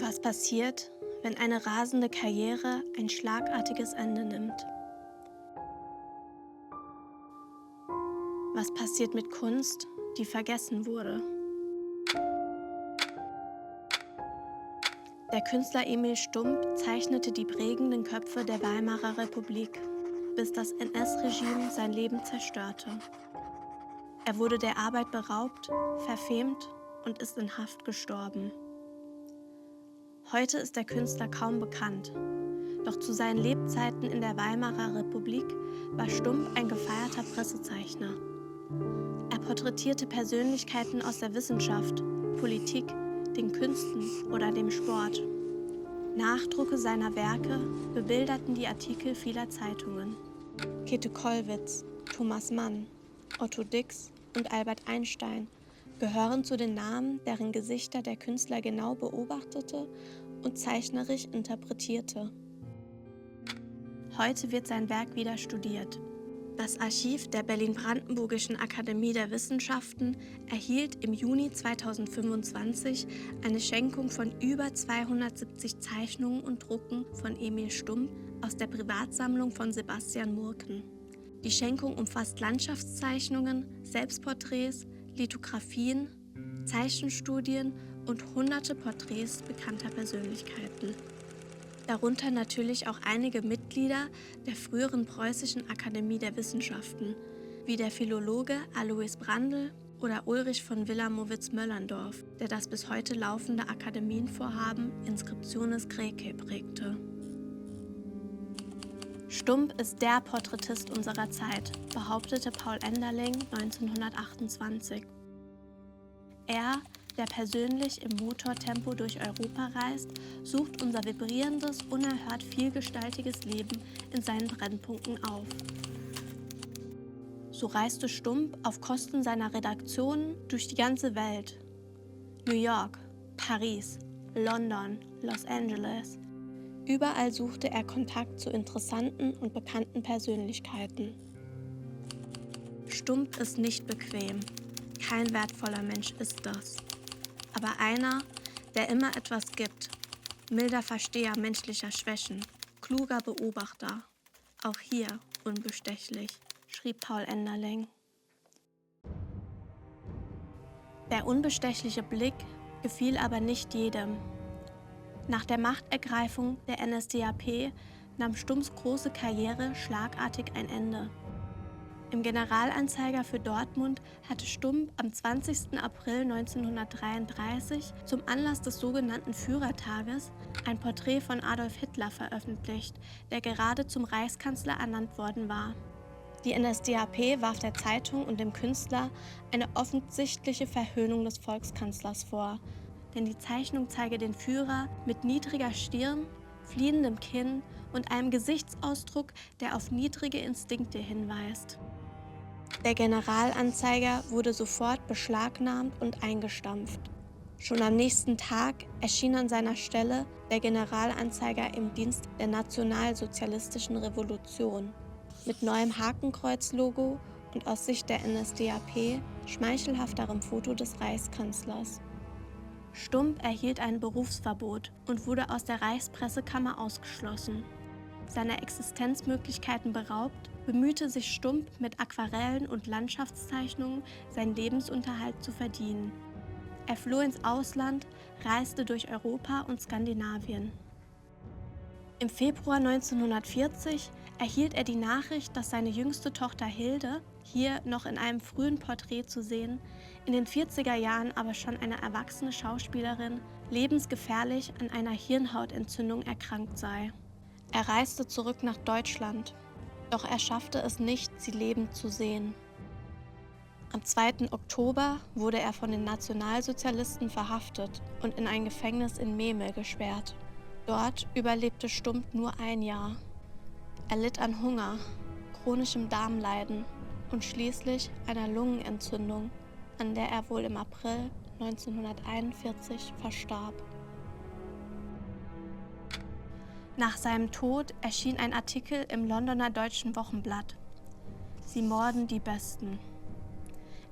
Was passiert, wenn eine rasende Karriere ein schlagartiges Ende nimmt? Was passiert mit Kunst, die vergessen wurde? Der Künstler Emil Stumpp zeichnete die prägenden Köpfe der Weimarer Republik, bis das NS-Regime sein Leben zerstörte. Er wurde der Arbeit beraubt, verfemt und ist in Haft gestorben. Heute ist der Künstler kaum bekannt, doch zu seinen Lebzeiten in der Weimarer Republik war Stumpp ein gefeierter Pressezeichner. Er porträtierte Persönlichkeiten aus der Wissenschaft, Politik, den Künsten oder dem Sport. Nachdrucke seiner Werke bebilderten die Artikel vieler Zeitungen. Käthe Kollwitz, Thomas Mann, Otto Dix und Albert Einstein gehören zu den Namen, deren Gesichter der Künstler genau beobachtete und zeichnerisch interpretierte. Heute wird sein Werk wieder studiert. Das Archiv der Berlin-Brandenburgischen Akademie der Wissenschaften erhielt im Juni 2025 eine Schenkung von über 270 Zeichnungen und Drucken von Emil Stumpp aus der Privatsammlung von Sebastian Murken. Die Schenkung umfasst Landschaftszeichnungen, Selbstporträts, Lithografien, Zeichenstudien und hunderte Porträts bekannter Persönlichkeiten. Darunter natürlich auch einige Mitglieder der früheren Preußischen Akademie der Wissenschaften, wie der Philologe Alois Brandl oder Ulrich von Wilamowitz-Möllendorf, der das bis heute laufende Akademienvorhaben Inscriptiones Graecae prägte. Stumpp ist der Porträtist unserer Zeit, behauptete Paul Enderling 1928. Er, der persönlich im Motortempo durch Europa reist, sucht unser vibrierendes, unerhört vielgestaltiges Leben in seinen Brennpunkten auf. So reiste Stumpp auf Kosten seiner Redaktionen durch die ganze Welt. New York, Paris, London, Los Angeles. Überall suchte er Kontakt zu interessanten und bekannten Persönlichkeiten. Stumpp ist nicht bequem. Kein wertvoller Mensch ist das. Aber einer, der immer etwas gibt. Milder Versteher menschlicher Schwächen, kluger Beobachter. Auch hier unbestechlich, schrieb Paul Enderling. Der unbestechliche Blick gefiel aber nicht jedem. Nach der Machtergreifung der NSDAP nahm Stumpps große Karriere schlagartig ein Ende. Im Generalanzeiger für Dortmund hatte Stumpp am 20. April 1933 zum Anlass des sogenannten Führertages ein Porträt von Adolf Hitler veröffentlicht, der gerade zum Reichskanzler ernannt worden war. Die NSDAP warf der Zeitung und dem Künstler eine offensichtliche Verhöhnung des Volkskanzlers vor, denn die Zeichnung zeige den Führer mit niedriger Stirn, fliehendem Kinn und einem Gesichtsausdruck, der auf niedrige Instinkte hinweist. Der Generalanzeiger wurde sofort beschlagnahmt und eingestampft. Schon am nächsten Tag erschien an seiner Stelle der Generalanzeiger im Dienst der Nationalsozialistischen Revolution mit neuem Hakenkreuz-Logo und aus Sicht der NSDAP schmeichelhafterem Foto des Reichskanzlers. Stumpp erhielt ein Berufsverbot und wurde aus der Reichspressekammer ausgeschlossen. Seiner Existenzmöglichkeiten beraubt, bemühte sich Stumpp mit Aquarellen und Landschaftszeichnungen seinen Lebensunterhalt zu verdienen. Er floh ins Ausland, reiste durch Europa und Skandinavien. Im Februar 1940 erhielt er die Nachricht, dass seine jüngste Tochter Hilde, hier noch in einem frühen Porträt zu sehen, in den 40er Jahren aber schon eine erwachsene Schauspielerin, lebensgefährlich an einer Hirnhautentzündung erkrankt sei. Er reiste zurück nach Deutschland, doch er schaffte es nicht, sie lebend zu sehen. Am 2. Oktober wurde er von den Nationalsozialisten verhaftet und in ein Gefängnis in Memel gesperrt. Dort überlebte Stumpp nur ein Jahr. Er litt an Hunger, chronischem Darmleiden und schließlich einer Lungenentzündung, an der er wohl im April 1941 verstarb. Nach seinem Tod erschien ein Artikel im Londoner Deutschen Wochenblatt. Sie morden die Besten.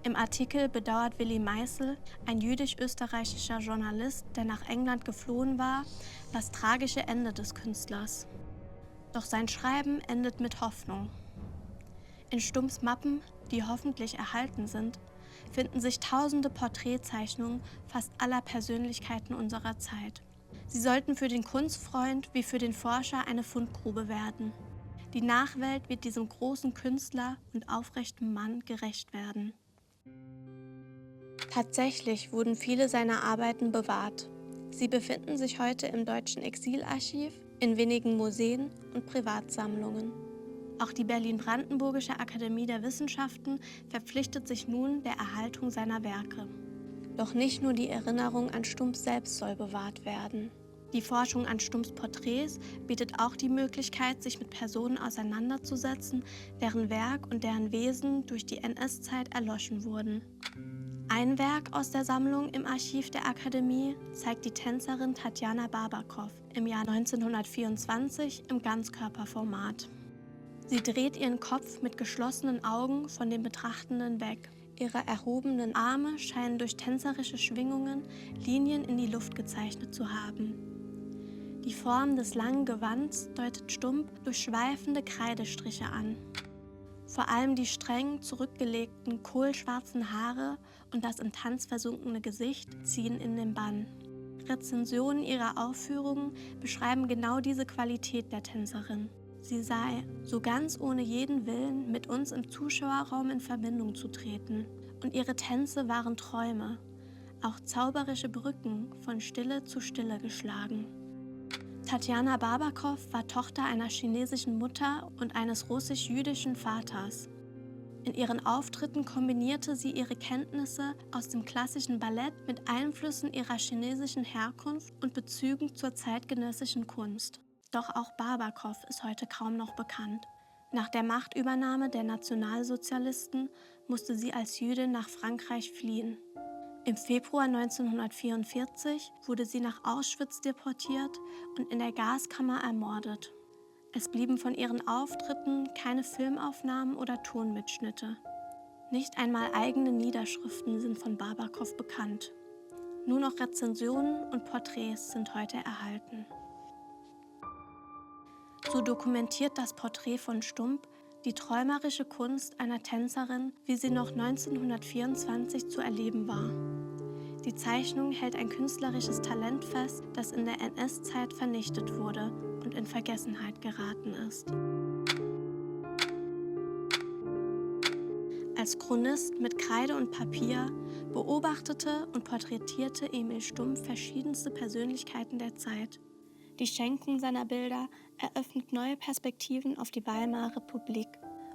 Im Artikel bedauert Willi Meißel, ein jüdisch-österreichischer Journalist, der nach England geflohen war, das tragische Ende des Künstlers. Doch sein Schreiben endet mit Hoffnung. In Stumps Mappen, die hoffentlich erhalten sind, finden sich tausende Porträtzeichnungen fast aller Persönlichkeiten unserer Zeit. Sie sollten für den Kunstfreund wie für den Forscher eine Fundgrube werden. Die Nachwelt wird diesem großen Künstler und aufrechten Mann gerecht werden. Tatsächlich wurden viele seiner Arbeiten bewahrt. Sie befinden sich heute im Deutschen Exilarchiv, in wenigen Museen und Privatsammlungen. Auch die Berlin-Brandenburgische Akademie der Wissenschaften verpflichtet sich nun der Erhaltung seiner Werke. Doch nicht nur die Erinnerung an Stumps selbst soll bewahrt werden. Die Forschung an Stumps Porträts bietet auch die Möglichkeit, sich mit Personen auseinanderzusetzen, deren Werk und deren Wesen durch die NS-Zeit erloschen wurden. Ein Werk aus der Sammlung im Archiv der Akademie zeigt die Tänzerin Tatjana Babakow im Jahr 1924 im Ganzkörperformat. Sie dreht ihren Kopf mit geschlossenen Augen von den Betrachtenden weg. Ihre erhobenen Arme scheinen durch tänzerische Schwingungen Linien in die Luft gezeichnet zu haben. Die Form des langen Gewands deutet Stump durch schweifende Kreidestriche an. Vor allem die streng zurückgelegten, kohlschwarzen Haare und das im Tanz versunkene Gesicht ziehen in den Bann. Rezensionen ihrer Aufführungen beschreiben genau diese Qualität der Tänzerin. Sie sei so ganz ohne jeden Willen, mit uns im Zuschauerraum in Verbindung zu treten. Und ihre Tänze waren Träume, auch zauberische Brücken von Stille zu Stille geschlagen. Tatjana Babakow war Tochter einer chinesischen Mutter und eines russisch-jüdischen Vaters. In ihren Auftritten kombinierte sie ihre Kenntnisse aus dem klassischen Ballett mit Einflüssen ihrer chinesischen Herkunft und Bezügen zur zeitgenössischen Kunst. Doch auch Babakow ist heute kaum noch bekannt. Nach der Machtübernahme der Nationalsozialisten musste sie als Jüdin nach Frankreich fliehen. Im Februar 1944 wurde sie nach Auschwitz deportiert und in der Gaskammer ermordet. Es blieben von ihren Auftritten keine Filmaufnahmen oder Tonmitschnitte. Nicht einmal eigene Niederschriften sind von Babakow bekannt. Nur noch Rezensionen und Porträts sind heute erhalten. So dokumentiert das Porträt von Stump die träumerische Kunst einer Tänzerin, wie sie noch 1924 zu erleben war. Die Zeichnung hält ein künstlerisches Talent fest, das in der NS-Zeit vernichtet wurde und in Vergessenheit geraten ist. Als Chronist mit Kreide und Papier beobachtete und porträtierte Emil Stump verschiedenste Persönlichkeiten der Zeit. Die Schenkung seiner Bilder eröffnet neue Perspektiven auf die Weimarer Republik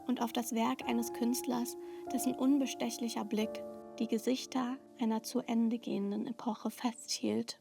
und auf das Werk eines Künstlers, dessen unbestechlicher Blick die Gesichter einer zu Ende gehenden Epoche festhielt.